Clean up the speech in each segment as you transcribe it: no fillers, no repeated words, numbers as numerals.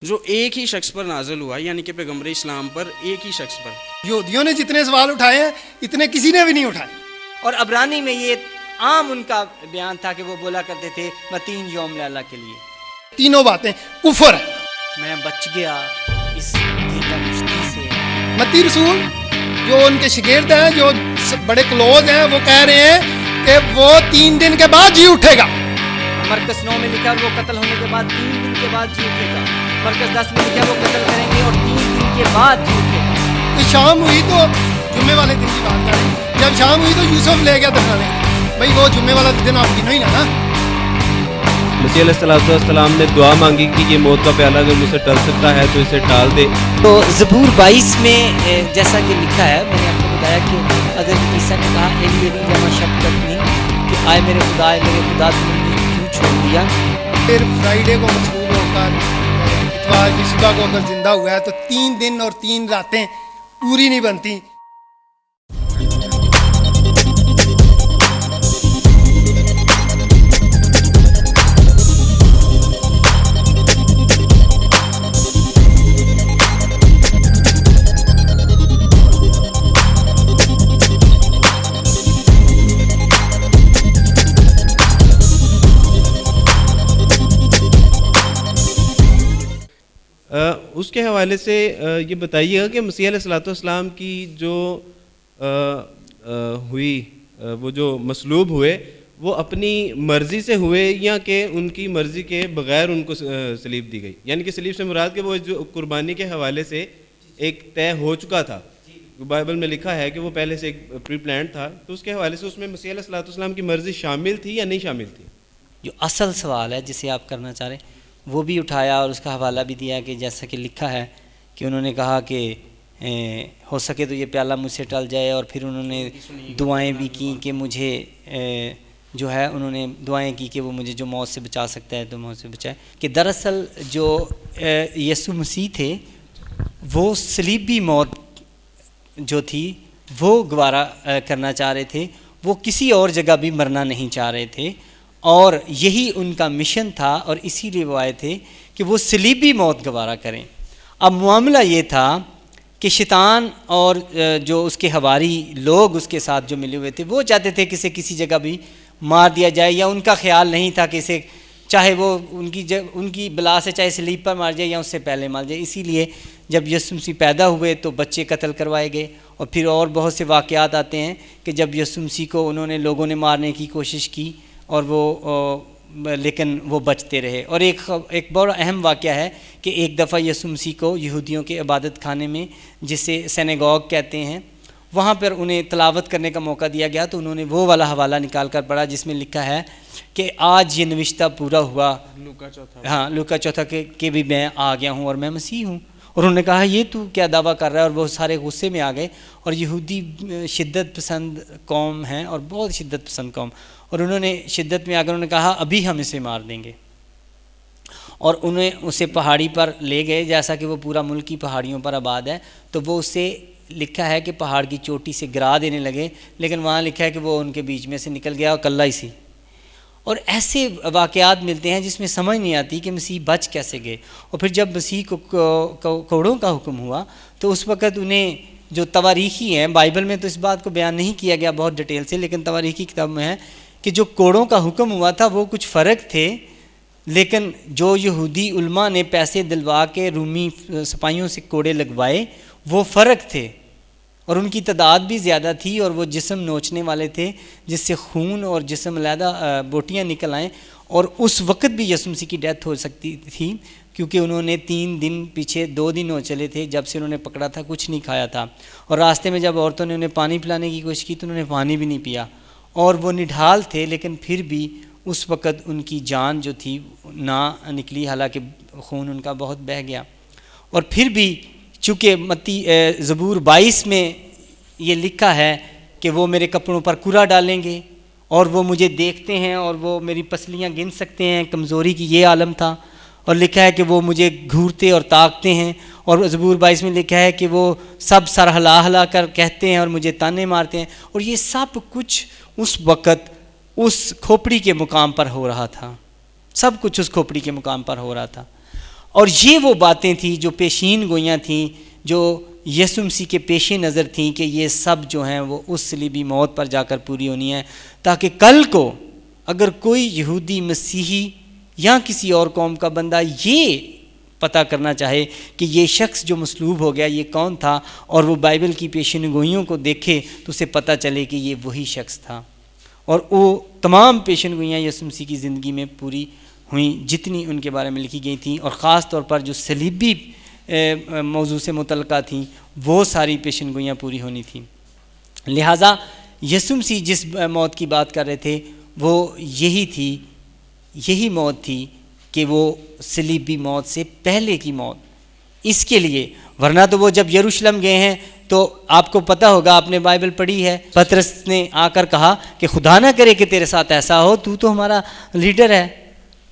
जो एक ही शख्स पर नाजिल हुआ, यानी कि पैगम्बर इस्लाम पर, एक ही शख्स पर। यहूदियों ने जितने सवाल उठाए हैं इतने किसी ने भी नहीं उठाए। और अबरानी में ये आम उनका बयान था कि वो बोला करते थे मतीन यौम अल्लाह के लिए। तीनों बातें कुफर है। मैं बच गया इस गीला मुश्किल से। मती रसूल जो उनके शिगिर्द हैं, जो बड़े क्लोज हैं, वो कह रहे हैं कि वो 3 दिन के बाद जी उठेगा। मरकज़ 9 में लिखा वो कत्ल होने के बाद 3 दिन के बाद जी उठेगा। मरकज़ 10 में लिखा वो कत्ल करेंगे और 3 दिन के बाद जी उठेगा। तो शाम हुई तो जुम्मे वाले दिन की बात करें, जब शाम हुई तो यूसुफ ले गया दफनाने। भाई वो जुम्मे वाला दिन आप गिनो ही ना। मसीह अलैहिस्सलाम ने दुआ मांगी कि ये मौत का प्याला अगर मुझसे टल सकता है तो इसे टाल दे। तो ज़बूर 22 में जैसा कि लिखा है, मैंने आपको बताया कि हज़रत ईसा ने कहा एली एली लमा शब्बतनी, कि आए मेरे खुदा तुमने क्यों छोड़ दिया। फिर फ्राइडे को मशहूर होकर इतवार की सुबह को अगर जिंदा हुआ है तो 3 दिन और 3 रातें पूरी नहीं बनती। उसके हवाले से ये बताइएगा कि मसीह अलैहिस्सलाम की जो हुई वो जो मसलूब हुए वो अपनी मर्ज़ी से हुए या कि उनकी मर्ज़ी के बग़ैर उनको सलीब दी गई। यानी कि सलीब से मुराद के वो जो कुर्बानी के हवाले से एक तय हो चुका था, बाइबल में लिखा है कि वो पहले से एक प्री प्लान था, तो उसके हवाले से उसमें मसीह अलैहिस्सलाम की मर्ज़ी शामिल थी या नहीं शामिल थी। जो असल सवाल है जिसे आप करना चाह रहे हैं वो भी उठाया और उसका हवाला भी दिया कि जैसा कि लिखा है कि उन्होंने कहा कि हो सके तो ये प्याला मुझसे टल जाए, और फिर उन्होंने दुआएं भी की कि मुझे जो है उन्होंने दुआएं की कि वो मुझे जो मौत से बचा सकता है तो मौत से बचाए। कि दरअसल जो यीशु मसीह थे वो सलीबी मौत जो थी वो गवारा करना चाह रहे थे, वो किसी और जगह भी मरना नहीं चाह रहे थे, और यही उनका मिशन था और इसीलिए वो आए थे कि वो सलीबी मौत गवारा करें। अब मामला ये था कि शैतान और जो उसके हवारी लोग उसके साथ जो मिले हुए थे वो चाहते थे कि इसे किसी जगह भी मार दिया जाए, या उनका ख्याल नहीं था कि इसे चाहे वो उनकी बला से चाहे सलीब पर मार जाए या उससे पहले मार जाए। इसीलिए जब यीशु मसीह पैदा हुए तो बच्चे कत्ल करवाए गए, और फिर और बहुत से वाक़यात आते हैं कि जब यीशु मसीह को उन्होंने लोगों ने मारने की कोशिश की और वो लेकिन वो बचते रहे। और एक बड़ा अहम वाक़या है कि एक दफ़ा यीशु मसीह को यहूदियों के इबादत खाने में, जिसे सिनेगॉग कहते हैं, वहाँ पर उन्हें तिलावत करने का मौका दिया गया, तो उन्होंने वो वाला हवाला निकाल कर पढ़ा जिसमें लिखा है कि आज ये नविश्ता पूरा हुआ, लूका चौथा के भी मैं आ गया हूँ और मैं मसीह हूँ। और उन्होंने कहा ये तू क्या दावा कर रहा है, और वो सारे गुस्से में आ गए। और यहूदी शिद्दत पसंद कौम हैं और बहुत शिद्दत पसंद कौम, और उन्होंने शिद्दत में आकर उन्होंने कहा अभी हम इसे मार देंगे, और उन्हें उसे पहाड़ी पर ले गए। जैसा कि वो पूरा मुल्क की पहाड़ियों पर आबाद है, तो वो उसे लिखा है कि पहाड़ की चोटी से गिरा देने लगे, लेकिन वहाँ लिखा है कि वो उनके बीच में से निकल गया और कल्ला ही सी। और ऐसे वाक़यात मिलते हैं जिसमें समझ नहीं आती कि मसीह बच कैसे गए। और फिर जब मसीह को कोड़ों का हुक्म हुआ तो उस वक़्त उन्हें जो तवारीखी हैं, बाइबल में तो इस बात को बयान नहीं किया गया बहुत डिटेल से, लेकिन तवारीखी किताब में है कि जो कोड़ों का हुक्म हुआ था वो कुछ फ़र्क थे, लेकिन जो यहूदी उलमा ने पैसे दिलवा के रूमी सिपाहियों से कोड़े लगवाए वो फ़र्क थे, और उनकी तादाद भी ज़्यादा थी, और वो जिस्म नोचने वाले थे जिससे खून और जिस्म अलहदा बोटियाँ निकल आएँ। और उस वक़्त भी यीशु मसीह की डेथ हो सकती थी, क्योंकि उन्होंने 3 दिन पीछे 2 दिन हो चले थे जब से उन्होंने पकड़ा था, कुछ नहीं खाया था। और रास्ते में जब औरतों ने उन्हें पानी पिलाने की कोशिश की तो उन्होंने पानी भी नहीं पिया, और वो निढाल थे, लेकिन फिर भी उस वक़्त उनकी जान जो थी ना निकली, हालांकि खून उनका बहुत बह गया। और फिर भी चूँकि ज़बूर 22 में ये लिखा है कि वो मेरे कपड़ों पर कुरा डालेंगे और वो मुझे देखते हैं और वो मेरी पसलियाँ गिन सकते हैं, कमज़ोरी की ये आलम था। और लिखा है कि वो मुझे घूरते और ताकते हैं, और ज़बूर 22 में लिखा है कि वो सब सर हिला हिला कर कहते हैं और मुझे ताने मारते हैं। और ये सब कुछ उस वक़्त उस खोपड़ी के मुकाम पर हो रहा था, सब कुछ उस खोपड़ी के मुकाम पर हो रहा था। और ये वो बातें थी जो पेशीन गोइयाँ थीं, जो यीशु मसीह के पेश नज़र थीं कि ये सब जो हैं वो उस सलीबी मौत पर जाकर पूरी होनी है, ताकि कल को अगर कोई यहूदी, मसीही या किसी और कौम का बंदा ये पता करना चाहे कि ये शख्स जो मसलूब हो गया ये कौन था, और वो बाइबल की पेशन गोइयों को देखे तो उसे पता चले कि ये वही शख्स था। और वो तमाम पेशन गोइयाँ यीशु मसीह की ज़िंदगी में पूरी हुई जितनी उनके बारे में लिखी गई थी, और ख़ास तौर पर जो सलीबी मौजू से मुतल्लिक़ा थी वो सारी पेशन गोइयाँ पूरी होनी थी। लिहाजा यीशु मसीह जिस मौत की बात कर रहे थे वो यही मौत थी कि वो सलीबी मौत से पहले की मौत। इसके लिए, वरना तो वो जब यरूशलेम गए हैं तो आपको पता होगा, आपने बाइबल पढ़ी है, पतरस ने आकर कहा कि खुदा ना करे कि तेरे साथ ऐसा हो, तू तो हमारा लीडर है।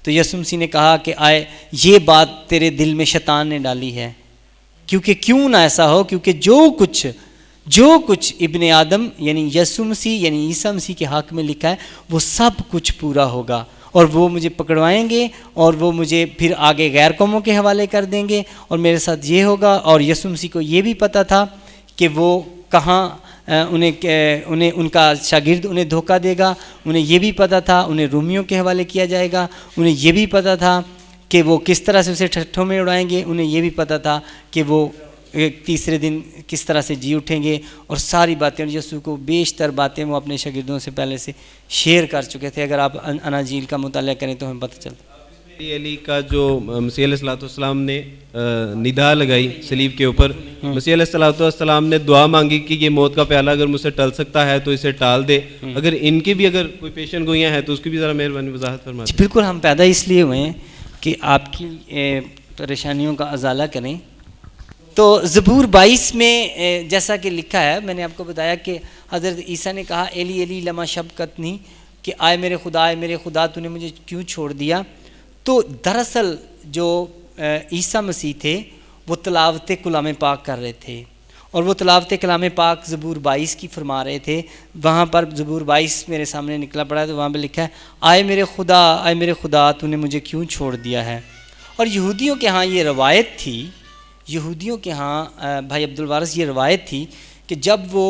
तो यीशु मसीह ने कहा कि आए ये बात तेरे दिल में शैतान ने डाली है, क्योंकि क्यों ना ऐसा हो, क्योंकि जो कुछ इब्ने आदम यानी यीशु मसीह यानी ईसा मसीह के हक़ में लिखा है वो सब कुछ पूरा होगा, और वो मुझे पकड़वाएंगे और वो मुझे फिर आगे गैर कौमों के हवाले कर देंगे, और मेरे साथ ये होगा। और यीशु मसीह को ये भी पता था कि वो कहाँ उन्हें उनका शागिर्द उन्हें धोखा देगा, उन्हें ये भी पता था उन्हें रोमियों के हवाले किया जाएगा, उन्हें ये भी पता था कि वो किस तरह से उसे ठट्ठों में उड़ाएंगे, उन्हें ये भी पता था कि वो तीसरे दिन किस तरह से जी उठेंगे, और सारी बातें, और यीशु को बेशतर बातें वो अपने शागिर्दों से पहले से शेयर कर चुके थे। अगर आप अनाजील का मुताला करें तो हमें पता चलता। अली का जो मसीह अलैहिस्सलाम ने निदा लगाई सलीब के ऊपर, मसीह अलैहिस्सलाम ने दुआ मांगी कि ये मौत का प्याला अगर मुझसे टल सकता है तो इसे टाल दे। अगर इनकी भी अगर कोई पेशन गोइयाँ हैं तो उसकी भी ज़रा मेहरबानी वजाहत फरमा दें। बिल्कुल, हम पैदा इसलिए हुए हैं कि आपकी परेशानियों का अजाला करें। तो ज़बूर 22 में जैसा कि लिखा है, मैंने आपको बताया कि हज़रत ईसा ने कहा एली एली लमा शबकतनी, कि आए मेरे खुदा तूने मुझे क्यों छोड़ दिया। तो दरअसल जो ईसा मसीह थे वो तलावत कलाम पाक कर रहे थे, और वो तलावत कलाम पाक ज़बूर 22 की फरमा रहे थे। वहाँ पर ज़बूर 22 मेरे सामने निकला पड़ा है, तो वहाँ पर लिखा है आए मेरे खुदा तूने मुझे क्यों छोड़ दिया है। और यहूदियों के यहाँ ये रवायत थी, यहूदियों के यहाँ भाई अब्दुल वारिस ये रवायत थी कि जब वो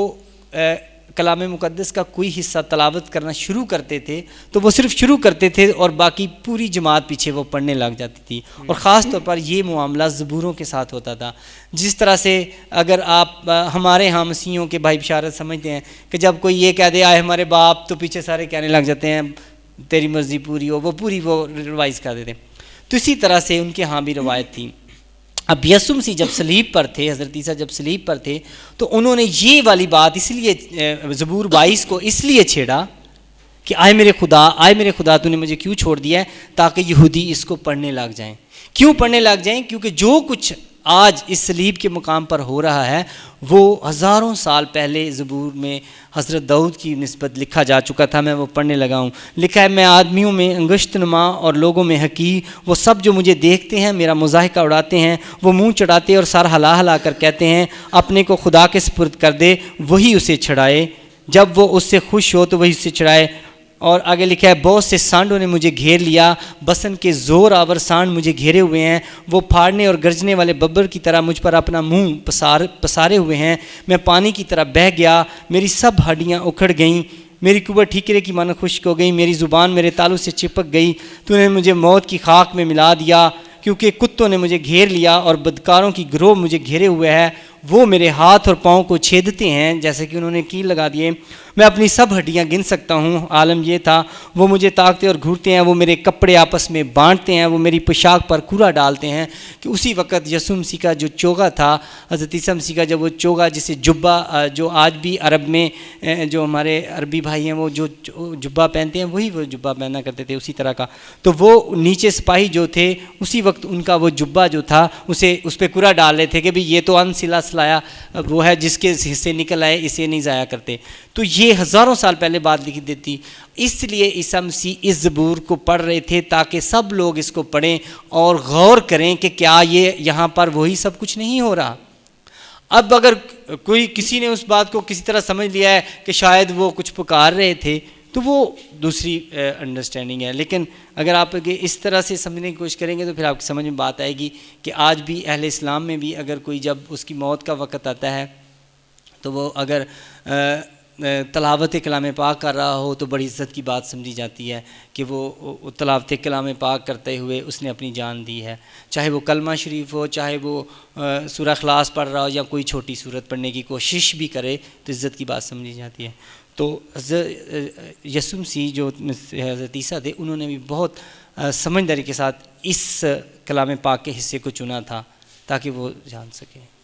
कलाम मुक़द्दस का कोई हिस्सा तलावत करना शुरू करते थे तो वो सिर्फ शुरू करते थे और बाकी पूरी जमात पीछे वो पढ़ने लग जाती थी। और ख़ास तौर पर ये मामला ज़बूरों के साथ होता था। जिस तरह से अगर आप हमारे यहाँ मसीहों के भाई बिशारत समझते हैं कि जब कोई ये कह दे आए हमारे बाप, तो पीछे सारे कहने लग जाते हैं तेरी मर्ज़ी पूरी हो, वो पूरी वो रिवाइज़ कर देते। तो इसी तरह से उनके यहाँ भी रवायत थी। अब यीशु मसीह जब सलीब पर थे, हज़रत ईसा जब सलीब पर थे, तो उन्होंने ये वाली बात इसलिए ज़बूर 22 को इसलिए छेड़ा कि आए मेरे खुदा तूने मुझे क्यों छोड़ दिया है, ताकि यहूदी इसको पढ़ने लग जाएं। क्यों पढ़ने लग जाएं? क्योंकि जो कुछ आज इस सलीब के मुकाम पर हो रहा है वो हज़ारों साल पहले ज़बूर में हज़रत दाऊद की निस्बत लिखा जा चुका था। मैं वो पढ़ने लगा हूँ। लिखा है, मैं आदमियों में अंगुश्त नुमा और लोगों में हकीर, वो सब जो मुझे देखते हैं मेरा मुज़ाहिका उड़ाते हैं, वो मुँह चढ़ाते और सर हिला हिला कर कहते हैं अपने को खुदा के सुपुर्द कर दे, वही उसे छड़ाए, जब वो उससे खुश हो तो वही उसे छड़ाए। और आगे लिखा है, बहुत से सांडों ने मुझे घेर लिया, बसन के ज़ोर आवर सांड मुझे घेरे हुए हैं, वो फाड़ने और गरजने वाले बब्बर की तरह मुझ पर अपना मुंह पसारे हुए हैं। मैं पानी की तरह बह गया, मेरी सब हड्डियाँ उखड़ गईं, मेरी कुब्बर ठीकरे की मानो खुश्क हो गई, मेरी ज़ुबान मेरे तालू से चिपक गई। तूने मुझे मौत की खाक में मिला दिया, क्योंकि कुत्तों ने मुझे घेर लिया और बदकारों की गिरोह मुझे घेरे हुए है। वो मेरे हाथ और पाँव को छेदते हैं जैसे कि उन्होंने कील लगा दिए। मैं अपनी सब हड्डियाँ गिन सकता हूँ। आलम ये था, वो मुझे ताकते और घूरते हैं, वो मेरे कपड़े आपस में बांटते हैं, वो मेरी पोशाक पर कूड़ा डालते हैं। कि उसी वक़्त यीशु मसीह का जो चोगा था, हज़रत ईसा मसीह का जब वो चोगा जिसे जुब्बा, जो आज भी अरब में जो हमारे अरबी भाई हैं वो जो जुब्बा पहनते हैं वही वो जुब्बा पहना करते थे उसी तरह का, तो वो नीचे सिपाही जो थे उसी वक्त उनका वो जुब्बा जो था उसे उस पर कूड़ा डाल रहे थे कि भाई ये तो अनसिला सलाया वो है जिसके हिस्से निकल आए, इसे नहीं ज़ाया करते। तो ये हज़ारों साल पहले बात लिखी देती, इसलिए ईसा मसीह इस ज़बूर को पढ़ रहे थे ताकि सब लोग इसको पढ़ें और गौर करें कि क्या ये यहाँ पर वही सब कुछ नहीं हो रहा। अब अगर कोई किसी ने उस बात को किसी तरह समझ लिया है कि शायद वो कुछ पुकार रहे थे, तो वो दूसरी अंडरस्टैंडिंग है। लेकिन अगर आप इस तरह से समझने की कोशिश करेंगे तो फिर आपकी समझ में बात आएगी कि आज भी अहले इस्लाम में भी अगर कोई जब उसकी मौत का वक़्त आता है तो वो अगर तलावत कलाम पाक कर रहा हो तो बड़ी इज़्ज़त की बात समझी जाती है कि वो तलावत कलाम पाक करते हुए उसने अपनी जान दी है। चाहे वो कलमा शरीफ हो, चाहे वो सूरह इखलास पढ़ रहा हो या कोई छोटी सूरत पढ़ने की कोशिश भी करे तो इज़्ज़त की बात समझी जाती है। तो यसुम मसीह जो हज़रत ईसा थे उन्होंने भी बहुत समझदारी के साथ इस कलाम पाक के हिस्से को चुना था ताकि वो जान सके।